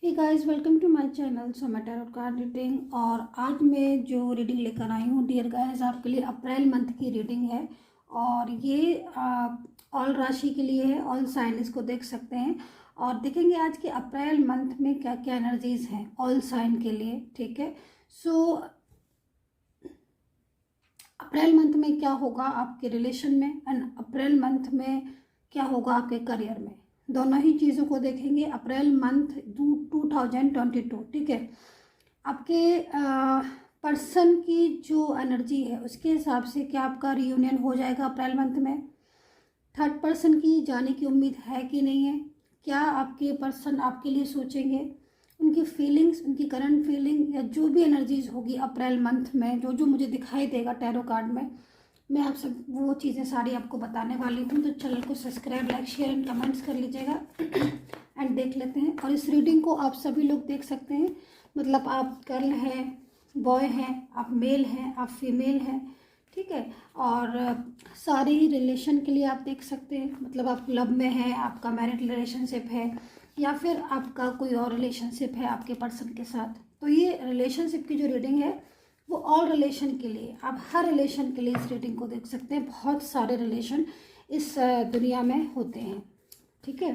Hey guys, welcome to my channel Soma tarot card reading. और आज मैं जो रीडिंग लेकर आई हूँ डियर गाइस, आपके लिए अप्रैल मंथ की रीडिंग है। और ये ऑल राशि के लिए है, ऑल साइन इसको देख सकते हैं। और देखेंगे आज के अप्रैल मंथ में क्या क्या एनर्जीज हैं ऑल साइन के लिए। ठीक है, सो अप्रैल मंथ में क्या होगा आपके रिलेशन में एंड अप्रैल मंथ में क्या होगा आपके करियर में, दोनों ही चीज़ों को देखेंगे। अप्रैल मंथ 2022, ठीक है। आपके पर्सन की जो एनर्जी है उसके हिसाब से क्या आपका रियूनियन हो जाएगा अप्रैल मंथ में। थर्ड पर्सन की जाने की उम्मीद है कि नहीं है, क्या आपके पर्सन आपके लिए सोचेंगे, उनकी फीलिंग्स, उनकी करंट फीलिंग या जो भी एनर्जीज होगी अप्रैल मंथ में, जो जो मुझे दिखाई देगा टैरो कार्ड में, मैं आप सब वो चीज़ें सारी आपको बताने वाली हूँ। तो चैनल को subscribe, like, share and comments कर लीजिएगा एंड देख लेते हैं। और इस रीडिंग को आप सभी लोग देख सकते हैं, मतलब आप गर्ल हैं, बॉय हैं, आप मेल हैं, आप फीमेल हैं, ठीक है। और सारे ही रिलेशन के लिए आप देख सकते हैं, मतलब आप लव में हैं, आपका मैरिड रिलेशनशिप है या फिर आपका कोई और रिलेशनशिप है आपके पर्सन के साथ। तो ये रिलेशनशिप की जो रीडिंग है वो ऑल रिलेशन के लिए, आप हर रिलेशन के लिए इस रीडिंग को देख सकते हैं। बहुत सारे रिलेशन इस दुनिया में होते हैं, ठीक है,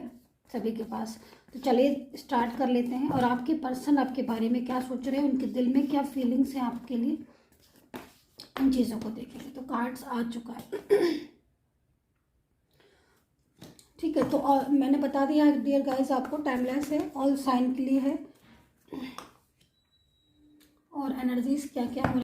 सभी के पास। तो चलिए स्टार्ट कर लेते हैं। और आपके पर्सन आपके बारे में क्या सोच रहे हैं, उनके दिल में क्या फीलिंग्स हैं आपके लिए, इन चीज़ों को देखेंगे। तो कार्ड्स आ चुका है ठीक है। तो और मैंने बता दिया डियर गाइस, आपको टाइमलेस है, ऑल साइन के लिए है। और एनर्जीज क्या क्या हो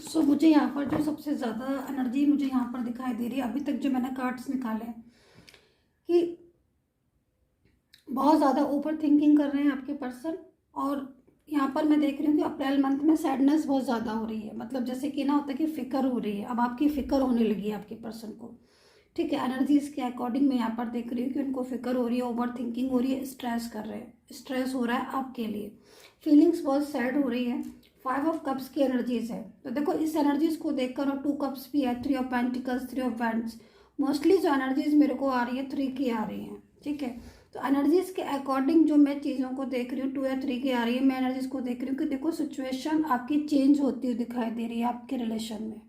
सो मुझे यहाँ पर जो सबसे ज़्यादा एनर्जी मुझे यहाँ पर दिखाई दे रही है अभी तक जो मैंने कार्ड्स निकाले हैं, कि बहुत ज़्यादा ओवर थिंकिंग कर रहे हैं आपके पर्सन। और यहाँ पर मैं देख रही हूँ कि अप्रैल मंथ में सैडनेस बहुत ज़्यादा हो रही है, मतलब जैसे कि ना होता है कि फ़िक्र हो रही है, अब आपकी फ़िक्र होने लगी है आपके पर्सन को, ठीक है। एनर्जीज के अकॉर्डिंग मैं यहाँ पर देख रही हूँ कि उनको फिक्र हो रही है, ओवर थिंकिंग हो रही है, स्ट्रेस कर रहे हैं, स्ट्रेस हो रहा है आपके लिए, फीलिंग्स बहुत सैड हो रही है। 5 ऑफ कप्स की एनर्जीज है। तो देखो इस एनर्जीज को देखकर, और 2 कप्स भी है, 3 of pentacles, 3 of wands, mostly जो एनर्जीज मेरे को आ रही है 3 की आ रही हैं, ठीक है। तो एनर्जीज के अकॉर्डिंग जो मैं चीज़ों को देख रही हूँ 2 या 3 की आ रही है, मैं एनर्जीज को देख रही हूँ कि देखो सिचुएशन आपकी चेंज होती हुई दिखाई दे रही है आपके रिलेशन में,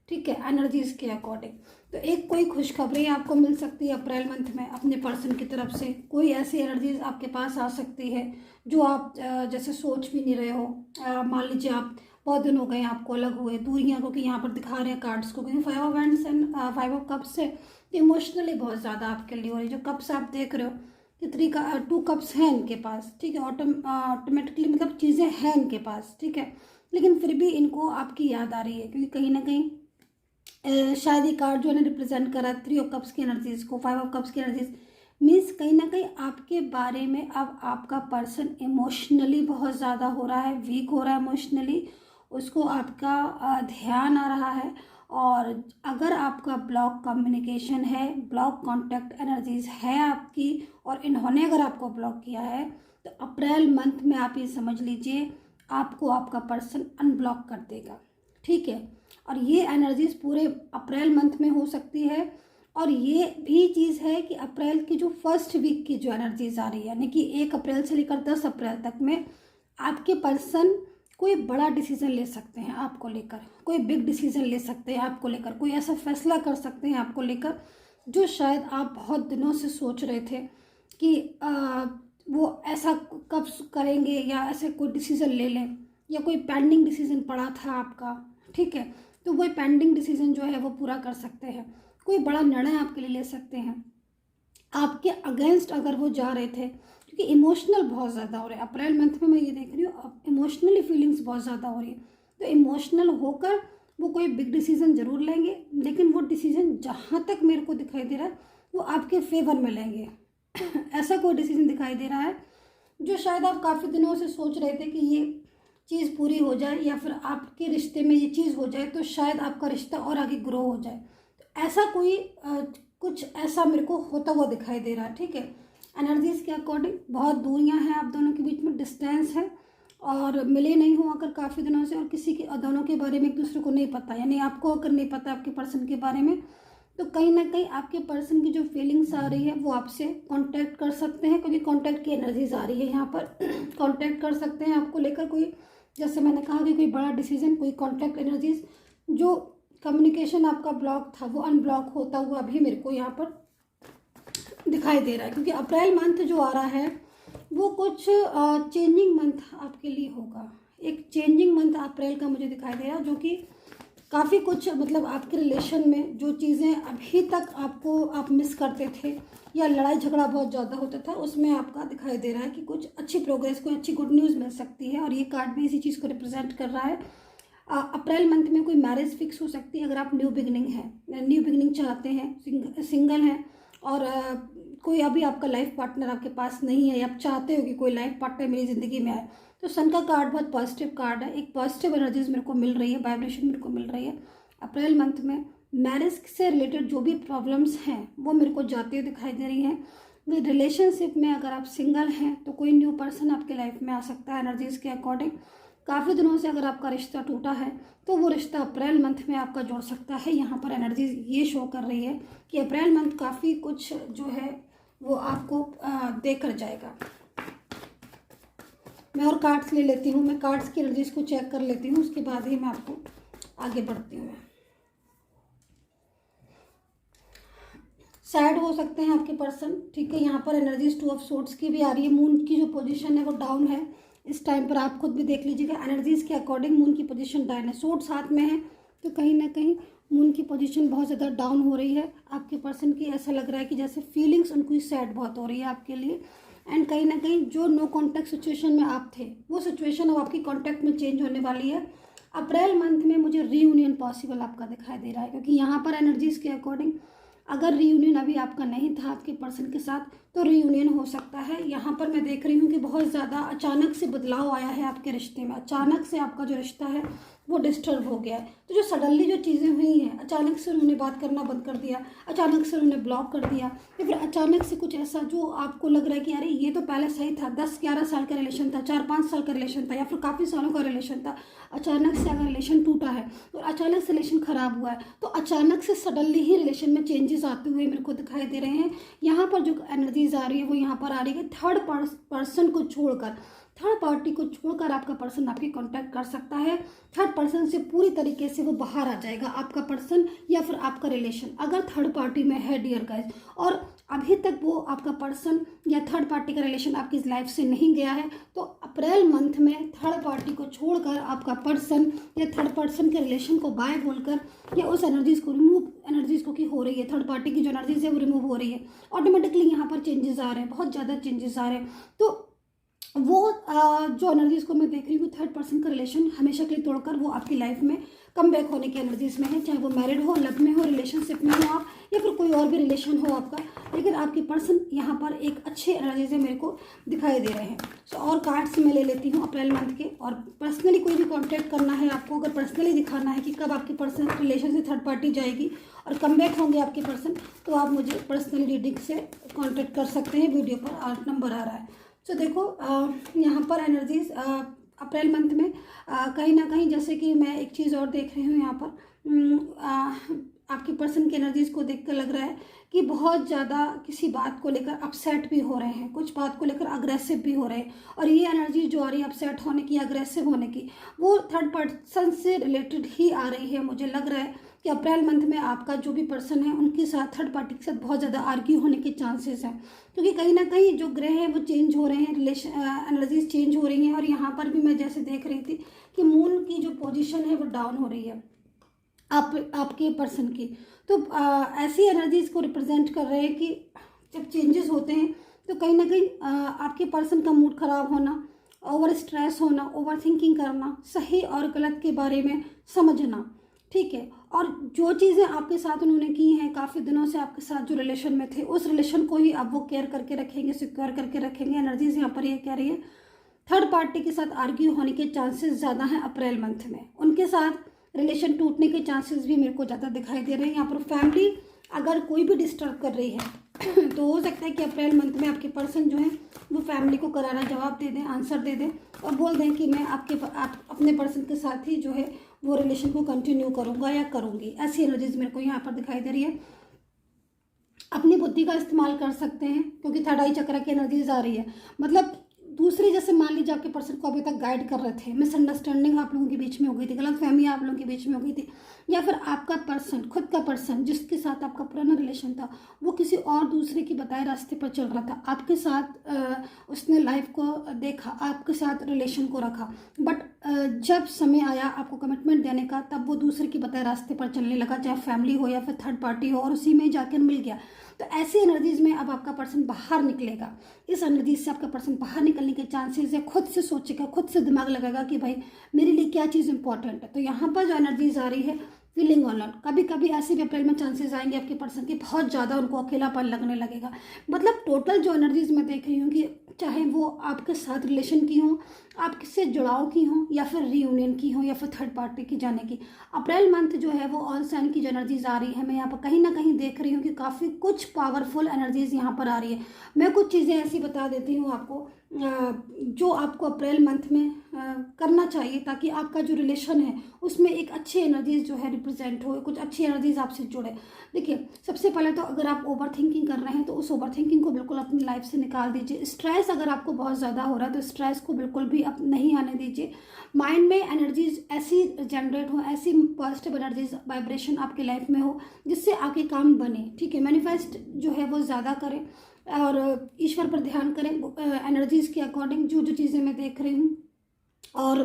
ठीक है, एनर्जीज के अकॉर्डिंग। तो एक कोई खुशखबरी आपको मिल सकती है अप्रैल मंथ में अपने पर्सन की तरफ से, कोई ऐसी एनर्जीज आपके पास आ सकती है जो आप जैसे सोच भी नहीं रहे हो। मान लीजिए आप बहुत दिन हो गए आपको अलग हुए, दूरियां, क्योंकि यहाँ पर दिखा रहे हैं कार्ड्स को, क्योंकि 5 of wands and 5 of cups से इमोशनली बहुत ज़्यादा आपके लिए हो रही है। जो कप्स आप देख रहे हो कि 2 कप्स हैं इनके पास, ठीक है, ऑटोमेटिकली मतलब चीज़ें हैं इनके पास, ठीक है, लेकिन फिर भी इनको आपकी याद आ रही है, क्योंकि कहीं ना कहीं शायद ये कार्ड जो है रिप्रेजेंट करा 3 ऑफ कप्स की एनर्जीज को, 5 ऑफ कप्स की एनर्जीज मीन्स कहीं ना कहीं आपके बारे में अब आपका पर्सन इमोशनली बहुत ज़्यादा हो रहा है, वीक हो रहा है इमोशनली, उसको आपका ध्यान आ रहा है। और अगर आपका ब्लॉक कम्युनिकेशन है, ब्लॉक कॉन्टैक्ट एनर्जीज है आपकी, और इन्होंने अगर आपको ब्लॉक किया है, तो अप्रैल मंथ में आप ये समझ लीजिए आपको आपका पर्सन अनब्लॉक कर देगा, ठीक है। और ये एनर्जीज पूरे अप्रैल मंथ में हो सकती है। और ये भी चीज़ है कि अप्रैल की जो फर्स्ट वीक की जो एनर्जीज आ रही है, यानी कि 1 अप्रैल से लेकर 10 अप्रैल तक में आपके पर्सन कोई बड़ा डिसीजन ले सकते हैं आपको लेकर, कोई बिग डिसीजन ले सकते हैं आपको लेकर, कोई ऐसा फैसला कर सकते हैं आपको लेकर जो शायद आप बहुत दिनों से सोच रहे थे कि वो ऐसा कब करेंगे, या ऐसे कोई डिसीजन ले लें, या कोई पेंडिंग डिसीजन पड़ा था आपका, ठीक है, तो वही पेंडिंग डिसीजन जो है वो पूरा कर सकते हैं, कोई बड़ा निर्णय आपके लिए ले सकते हैं आपके अगेंस्ट अगर वो जा रहे थे, क्योंकि इमोशनल बहुत ज़्यादा हो रहे हैं अप्रैल मंथ में, मैं ये देख रही हूँ इमोशनली फीलिंग्स बहुत ज़्यादा हो रही है। तो इमोशनल होकर वो कोई बिग डिसीजन ज़रूर लेंगे, लेकिन वो डिसीजन जहाँ तक मेरे को दिखाई दे रहा है वो आपके फेवर में लेंगे ऐसा कोई डिसीजन दिखाई दे रहा है जो शायद आप काफ़ी दिनों से सोच रहे थे कि ये चीज़ पूरी हो जाए, या फिर आपके रिश्ते में ये चीज़ हो जाए तो शायद आपका रिश्ता और आगे ग्रो हो जाए। तो ऐसा कोई कुछ ऐसा मेरे को होता हुआ दिखाई दे रहा है, ठीक है। एनर्जीज के अकॉर्डिंग बहुत दूरियां हैं आप दोनों के बीच में, डिस्टेंस है, और मिले नहीं हो अगर काफ़ी दिनों से, और किसी के दोनों के बारे में एक दूसरे को नहीं पता, यानी आपको अगर नहीं पता आपके पर्सन के बारे में, तो कहीं ना कहीं आपके पर्सन की जो फीलिंग्स आ रही है वो आपसे कांटेक्ट कर सकते हैं, क्योंकि कांटेक्ट की एनर्जीज आ रही है यहाँ पर। कांटेक्ट कर सकते हैं आपको लेकर कोई, जैसे मैंने कहा कि कोई बड़ा डिसीजन, कोई कांटेक्ट एनर्जीज, जो कम्युनिकेशन आपका ब्लॉक था वो अनब्लॉक होता हुआ भी मेरे को यहाँ पर दिखाई दे रहा है। क्योंकि अप्रैल मंथ जो आ रहा है वो कुछ चेंजिंग मंथ आपके लिए होगा। एक चेंजिंग मंथ अप्रैल का मुझे दिखाई दे रहा है, जो कि काफ़ी कुछ मतलब आपके रिलेशन में जो चीज़ें अभी तक आप मिस करते थे या लड़ाई झगड़ा बहुत ज़्यादा होता था, उसमें आपका दिखाई दे रहा है कि कुछ अच्छी प्रोग्रेस, कोई अच्छी गुड न्यूज़ मिल सकती है। और ये कार्ड भी इसी चीज़ को रिप्रेजेंट कर रहा है। अप्रैल मंथ में कोई मैरिज फिक्स हो सकती है अगर आप न्यू बिगिनिंग चाहते हैं, सिंगल हैं, और कोई अभी आपका लाइफ पार्टनर आपके पास नहीं है, या आप चाहते हो कि कोई लाइफ पार्टनर मेरी ज़िंदगी में आए, तो सन का कार्ड बहुत पॉजिटिव कार्ड है। एक पॉजिटिव एनर्जीज मेरे को मिल रही है, वाइब्रेशन मेरे को मिल रही है। अप्रैल मंथ में मैरिज से रिलेटेड जो भी प्रॉब्लम्स हैं वो मेरे को जाती हुई दिखाई दे रही हैं। रिलेशनशिप में अगर आप सिंगल हैं तो कोई न्यू पर्सन आपके लाइफ में आ सकता है एनर्जीज के अकॉर्डिंग। काफ़ी दिनों से अगर आपका रिश्ता टूटा है तो वो रिश्ता अप्रैल मंथ में आपका जुड़ सकता है। यहाँ पर एनर्जीज ये शो कर रही है कि अप्रैल मंथ काफ़ी कुछ जो है वो आपको देकर जाएगा। मैं और कार्ड्स ले लेती हूँ, मैं कार्ड्स की एनर्जीज को चेक कर लेती हूँ, उसके बाद ही मैं आपको आगे बढ़ती हूँ। सैड हो सकते हैं आपके पर्सन, ठीक है। यहाँ पर एनर्जीज 2 ऑफ सोर्ड्स की भी आ रही है। मून की जो पोजीशन है वो डाउन है इस टाइम पर, आप खुद भी देख लीजिएगा। एनर्जीज के अकॉर्डिंग मून की पोजीशन डाउन है, सोर्ड्स हाथ में है, तो कहीं ना कहीं मून की पोजीशन बहुत ज़्यादा डाउन हो रही है आपके पर्सन की। ऐसा लग रहा है कि जैसे फीलिंग्स उनको सैड बहुत हो रही है आपके लिए। एंड कहीं ना कहीं जो नो कॉन्टैक्ट सिचुएशन में आप थे वो सिचुएशन अब आपकी कॉन्टैक्ट में चेंज होने वाली है। अप्रैल मंथ में मुझे रीयूनियन पॉसिबल आपका दिखाई दे रहा है, क्योंकि यहाँ पर एनर्जीज के अकॉर्डिंग अगर रीयूनियन अभी आपका नहीं था आपके पर्सन के साथ तो रीयूनियन हो सकता है। यहाँ पर मैं देख रही हूँ कि बहुत ज़्यादा अचानक से बदलाव आया है आपके रिश्ते में, अचानक से आपका जो रिश्ता है वो डिस्टर्ब हो गया है। तो जो सडनली जो चीज़ें हुई हैं, अचानक से उन्होंने बात करना बंद कर दिया, अचानक से उन्होंने ब्लॉक कर दिया, या फिर अचानक से कुछ ऐसा जो आपको लग रहा है कि अरे ये तो पहले सही था, 10-11 साल का रिलेशन था, 4-5 साल का रिलेशन था, या फिर काफ़ी सालों का रिलेशन था, अचानक से अगर रिलेशन टूटा है और अचानक से रिलेशन ख़राब हुआ है, तो अचानक से सडनली ही रिलेशन में चेंजेस आते हुए मेरे को दिखाई दे रहे हैं। यहाँ पर जो एनर्जीज आ रही है वो यहाँ पर आ रही है थर्ड पर्सन को छोड़कर, थर्ड पार्टी को छोड़कर आपका पर्सन आपके कांटेक्ट कर सकता है। थर्ड पर्सन से पूरी तरीके से वो बाहर आ जाएगा आपका पर्सन या फिर आपका रिलेशन, अगर थर्ड पार्टी में है डियर गाइस। और अभी तक वो आपका पर्सन या थर्ड पार्टी का रिलेशन आपकी लाइफ से नहीं गया है, तो अप्रैल मंथ में थर्ड पार्टी को छोड़कर आपका पर्सन या थर्ड पर्सन के रिलेशन को बाय बोलकर या उस एनर्जीज को रिमूव, एनर्जीज को की हो रही है, थर्ड पार्टी की जो एनर्जीज है वो रिमूव हो रही है। ऑटोमेटिकली यहाँ पर चेंजेस आ रहे हैं, बहुत ज़्यादा चेंजेस आ रहे हैं। तो वो जो एनर्जीज को मैं देख रही हूँ थर्ड पर्सन का रिलेशन हमेशा के लिए तोड़कर वो आपकी लाइफ में कम बैक होने की एनर्जीज में है, चाहे वो मैरिड हो, लव में हो, रिलेशनशिप में हो आप, या फिर कोई और भी रिलेशन हो आपका, लेकिन आपके पर्सन यहाँ पर एक अच्छे एनर्जीज मेरे को दिखाई दे रहे हैं। सो और कार्ड्स मैं ले लेती हूँ अप्रैल मंथ के। और पर्सनली कोई भी कॉन्टैक्ट करना है आपको, अगर पर्सनली दिखाना है कि कब आपकी पर्सन रिलेशन से थर्ड पार्टी जाएगी और कम बैक होंगे आपके पर्सन, तो आप मुझे पर्सनली रीडिंग से कॉन्टैक्ट कर सकते हैं। वीडियो पर 8 नंबर आ रहा है। तो देखो यहाँ पर एनर्जीज अप्रैल मंथ में कहीं ना कहीं, जैसे कि मैं एक चीज़ और देख रही हूँ यहाँ पर, आपकी पर्सन की एनर्जीज को देखकर लग रहा है कि बहुत ज़्यादा किसी बात को लेकर अपसेट भी हो रहे हैं, कुछ बात को लेकर अग्रेसिव भी हो रहे हैं। और ये एनर्जी जो आ रही है अपसेट होने की, अग्रेसिव होने की, वो थर्ड पर्सन से रिलेटेड ही आ रही है। मुझे लग रहा है कि अप्रैल मंथ में आपका जो भी पर्सन है उनके साथ थर्ड पार्टी के साथ बहुत ज़्यादा आर्ग्यू होने के चांसेस हैं, क्योंकि कहीं ना कहीं जो ग्रह हैं वो चेंज हो रहे हैं, रिलेशन एनर्जीज चेंज हो रही हैं। और यहाँ पर भी मैं जैसे देख रही थी कि मून की जो पोजीशन है वो डाउन हो रही है आपके पर्सन की। तो ऐसी एनर्जीज को रिप्रेजेंट कर रहे हैं कि जब चेंजेस होते हैं तो कहीं ना कहीं आपके पर्सन का मूड ख़राब होना, ओवर स्ट्रेस होना, ओवर थिंकिंग करना, सही और गलत के बारे में समझना, ठीक है। और जो चीज़ें आपके साथ उन्होंने की हैं, काफ़ी दिनों से आपके साथ जो रिलेशन में थे, उस रिलेशन को ही अब वो केयर करके रखेंगे, सिक्योर करके रखेंगे। एनर्जीज यहाँ पर ये कह रही है थर्ड पार्टी के साथ आर्ग्यू होने के चांसेस ज़्यादा हैं अप्रैल मंथ में, उनके साथ रिलेशन टूटने के चांसेस भी मेरे को ज़्यादा दिखाई दे रहे हैं। यहाँ पर फैमिली अगर कोई भी डिस्टर्ब कर रही है तो हो सकता है कि अप्रैल मंथ में आपके पर्सन जो है वो फैमिली को करारा जवाब दे दें, आंसर दे दें और बोल दें कि मैं आप अपने पर्सन के साथ ही जो है वो रिलेशन को कंटिन्यू करूँगा या करूँगी। ऐसी एनर्जीज मेरे को यहाँ पर दिखाई दे रही है। अपनी बुद्धि का इस्तेमाल कर सकते हैं क्योंकि थर्ड आई चक्र की एनर्जीज आ रही है। मतलब दूसरी, जैसे मान लीजिए आपके पर्सन को अभी तक गाइड कर रहे थे, मिसअंडरस्टैंडिंग आप लोगों के बीच में हो गई थी, गलतफहमी आप लोगों के बीच में हो गई थी, या फिर आपका पर्सन, खुद का पर्सन जिसके साथ आपका पुराना रिलेशन था, वो किसी और दूसरे के बताए रास्ते पर चल रहा था। आपके साथ उसने लाइफ को देखा, आपके साथ रिलेशन को रखा, बट जब समय आया आपको कमिटमेंट देने का, तब वो दूसरे के बताए रास्ते पर चलने लगा, चाहे फैमिली हो या फिर थर्ड पार्टी हो, और उसी में जाकर मिल गया। तो ऐसी एनर्जीज में अब आपका पर्सन बाहर निकलेगा। इस एनर्जीज से आपका पर्सन बाहर निकलने के चांसेस है। खुद से सोचेगा, खुद से दिमाग लगाएगा कि भाई मेरे लिए क्या चीज़ इंपॉर्टेंट है। तो यहाँ पर जो एनर्जीज आ रही है फीलिंग ऑनलाइन, कभी कभी ऐसे भी अप्रैल में चांसेस आएंगे आपके पर्सन के बहुत ज़्यादा उनको अकेलापन लगने लगेगा। मतलब टोटल जो एनर्जीज मैं देख रही हूँ कि चाहे वो आपके साथ रिलेशन की हो, आपके से जुड़ाव की हो, या फिर रीयूनियन की हो, या फिर थर्ड पार्टी की जाने की, अप्रैल मंथ जो है वो ऑल साइन की जो एनर्जीज आ रही है, मैं यहाँ पर कहीं ना कहीं देख रही हूँ कि काफ़ी कुछ पावरफुल एनर्जीज यहाँ पर आ रही है। मैं कुछ चीज़ें ऐसी बता देती हूँ आपको जो आपको अप्रैल मंथ में करना चाहिए ताकि आपका जो रिलेशन है उसमें एक अच्छी एनर्जीज जो है रिप्रेजेंट हो, कुछ अच्छी एनर्जीज आपसे जुड़े। देखिए, सबसे पहले तो अगर आप ओवर थिंकिंग कर रहे हैं तो उस ओवर थिंकिंग को बिल्कुल अपनी लाइफ से निकाल दीजिए। स्ट्रेस अगर आपको बहुत ज़्यादा हो रहा है तो स्ट्रेस को बिल्कुल भी अब नहीं आने दीजिए। माइंड में एनर्जीज ऐसी जनरेट हो, ऐसी पॉजिटिव एनर्जीज वाइब्रेशन आपकी लाइफ में हो जिससे आपके काम बने। ठीक है, मैनिफेस्ट जो है वो ज़्यादा करें और ईश्वर पर ध्यान करें एनर्जीज के अकॉर्डिंग जो जो चीज़ें मैं देख रही हूँ। और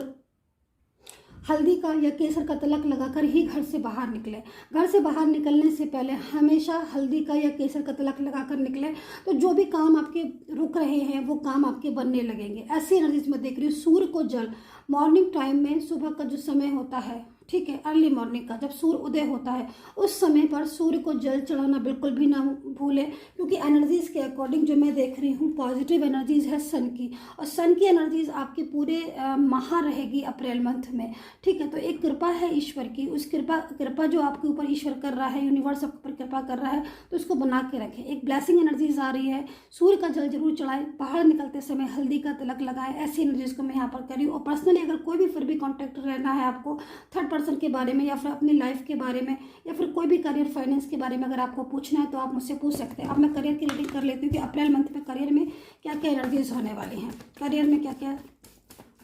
हल्दी का या केसर का तिलक लगाकर ही घर से बाहर निकले। घर से बाहर निकलने से पहले हमेशा हल्दी का या केसर का तिलक लगाकर निकले, तो जो भी काम आपके रुक रहे हैं वो काम आपके बनने लगेंगे। ऐसी एनर्जीज में देख रही हूँ। सूर्य को जल, मॉर्निंग टाइम में सुबह का जो समय होता है, ठीक है, अर्ली मॉर्निंग का जब सूर्य उदय होता है उस समय पर सूर्य को जल चढ़ाना बिल्कुल भी ना भूलें, क्योंकि एनर्जीज के अकॉर्डिंग जो मैं देख रही हूँ पॉजिटिव एनर्जीज है सन की, और सन की एनर्जीज आपके पूरे माह रहेगी अप्रैल मंथ में। ठीक है, तो एक कृपा है ईश्वर की, उस कृपा जो आपके ऊपर ईश्वर कर रहा है, यूनिवर्स आपके ऊपर कृपा कर रहा है, तो उसको बना के रखें। एक ब्लेसिंग एनर्जीज आ रही है। सूर्य का जल जरूर चढ़ाएं, बाहर निकलते समय हल्दी का तिलक लगाएं। ऐसी एनर्जीज को मैं यहाँ पर करी। और पर्सनली अगर कोई भी फिर भी कॉन्टैक्ट रहना है आपको थर्ड पर्सन के बारे में, या फिर अपनी लाइफ के बारे में, या फिर कोई भी करियर फाइनेंस के बारे में अगर आपको पूछना है तो आप मुझसे पूछ सकते हैं। अब मैं करियर की रीडिंग कर लेती हूँ कि अप्रैल मंथ में करियर में क्या क्या एनर्जीज होने वाली हैं, करियर में क्या क्या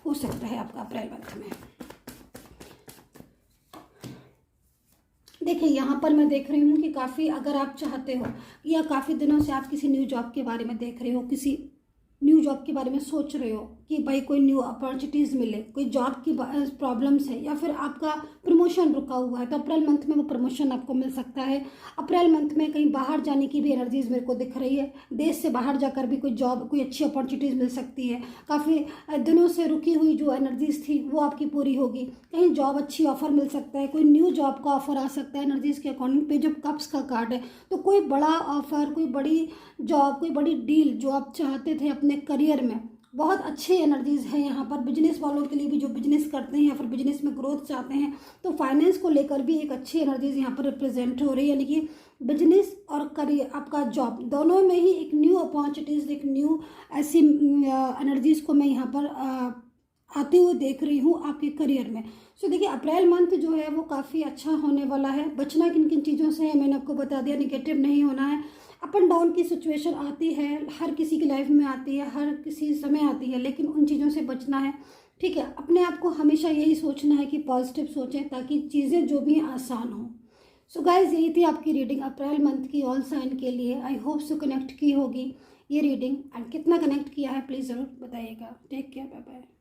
हो सकता है आपका अप्रैल मंथ में। देखिए, यहाँ पर मैं देख रही हूँ कि काफ़ी, अगर आप चाहते हो या काफ़ी दिनों से आप किसी न्यू जॉब के बारे में देख रहे हो, किसी न्यू जॉब के बारे में सोच रहे हो कि भाई कोई न्यू अपॉर्चुनिटीज़ मिले, कोई जॉब की प्रॉब्लम्स है, या फिर आपका प्रमोशन रुका हुआ है, तो अप्रैल मंथ में वो प्रमोशन आपको मिल सकता है। अप्रैल मंथ में कहीं बाहर जाने की भी एनर्जीज मेरे को दिख रही है। देश से बाहर जाकर भी कोई जॉब, कोई अच्छी अपॉर्चुनिटीज़ मिल सकती है। काफ़ी दिनों से रुकी हुई जो एनर्जीज थी वो आपकी पूरी होगी। कहीं जॉब अच्छी ऑफर मिल सकता है, कोई न्यू जॉब का ऑफर आ सकता है एनर्जीज के अकॉर्डिंग। पे जो कप्स का कार्ड है, तो कोई बड़ा ऑफर, कोई बड़ी जॉब, कोई बड़ी डील जो आप चाहते थे अपने करियर में, बहुत अच्छी एनर्जीज है यहाँ पर। बिजनेस वालों के लिए भी जो बिजनेस करते हैं या फिर बिजनेस में ग्रोथ चाहते हैं, तो फाइनेंस को लेकर भी एक अच्छी एनर्जीज यहाँ पर रिप्रेजेंट हो रही है। यानी कि बिजनेस और करियर, आपका जॉब, दोनों में ही एक न्यू अपॉर्चुनिटीज़, एक न्यू ऐसी एनर्जीज को मैं यहाँ पर आते हुए देख रही हूँ आपके करियर में। सो देखिए, अप्रैल मंथ जो है वो काफ़ी अच्छा होने वाला है। बचना किन किन चीज़ों से है मैंने आपको बता दिया। निगेटिव नहीं होना है। अप एंड डाउन की सिचुएशन आती है, हर किसी की लाइफ में आती है, हर किसी समय आती है, लेकिन उन चीज़ों से बचना है। ठीक है, अपने आप को हमेशा यही सोचना है कि पॉजिटिव सोचें ताकि चीज़ें जो भी आसान हो। सो गाइज, यही थी आपकी रीडिंग अप्रैल मंथ की ऑल साइन के लिए। आई होप सो कनेक्ट की होगी ये रीडिंग, एंड कितना कनेक्ट किया है प्लीज़ ज़रूर बताइएगा। Take care, bye bye.